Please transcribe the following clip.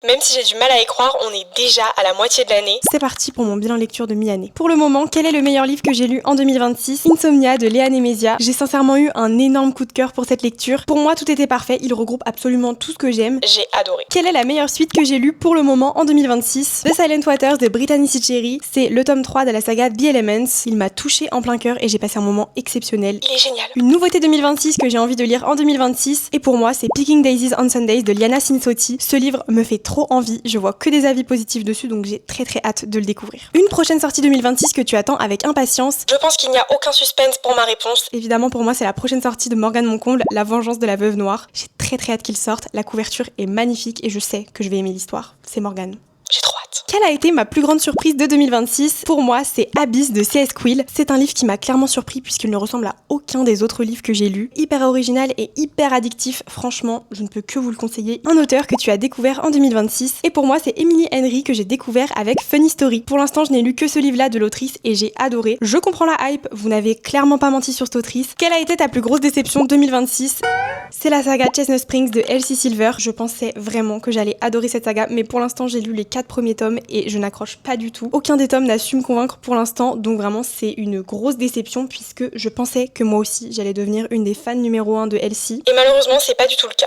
Même si j'ai du mal à y croire, on est déjà à la moitié de l'année. C'est parti pour mon bilan lecture de mi-année. Pour le moment, quel est le meilleur livre que j'ai lu en 2026 ? Insomnia de Léa Nemezia. J'ai sincèrement eu un énorme coup de cœur pour cette lecture. Pour moi, tout était parfait, il regroupe absolument tout ce que j'aime. J'ai adoré. Quelle est la meilleure suite que j'ai lue pour le moment en 2026 ? The Silent Waters de Brittany Sicheri. C'est le tome 3 de la saga The Elements. Il m'a touché en plein cœur et j'ai passé un moment exceptionnel. Il est génial. Une nouveauté 2026 que j'ai envie de lire en 2026, et pour moi, c'est Picking Daisies on Sundays de Liana Sinsotti. Ce livre me fait trop envie, je vois que des avis positifs dessus, donc j'ai très hâte de le découvrir. Une prochaine sortie 2026 que tu attends avec impatience. Je pense qu'il n'y a aucun suspense pour ma réponse. Évidemment, pour moi, c'est la prochaine sortie de Morgane Moncomble, La Vengeance de la Veuve Noire. J'ai très hâte qu'il sorte, la couverture est magnifique et je sais que je vais aimer l'histoire. C'est Morgane. J'ai trop hâte. Quelle a été ma plus grande surprise de 2026 ? Pour moi, c'est Abyss de C.S. Quill. C'est un livre qui m'a clairement surpris puisqu'il ne ressemble à aucun des autres livres que j'ai lus. Hyper original et hyper addictif, franchement, je ne peux que vous le conseiller. Un auteur que tu as découvert en 2026. Et pour moi, c'est Emily Henry que j'ai découvert avec Funny Story. Pour l'instant, je n'ai lu que ce livre-là de l'autrice et j'ai adoré. Je comprends la hype, vous n'avez clairement pas menti sur cette autrice. Quelle a été ta plus grosse déception 2026 ? C'est la saga Chestnut Springs de Elsie Silver. Je pensais vraiment que j'allais adorer cette saga, mais pour l'instant, j'ai lu les 4 premiers tomes et je n'accroche pas du tout. Aucun des tomes n'a su me convaincre pour l'instant, donc vraiment c'est une grosse déception puisque je pensais que moi aussi j'allais devenir une des fans numéro 1 de Elsie. Et malheureusement, c'est pas du tout le cas.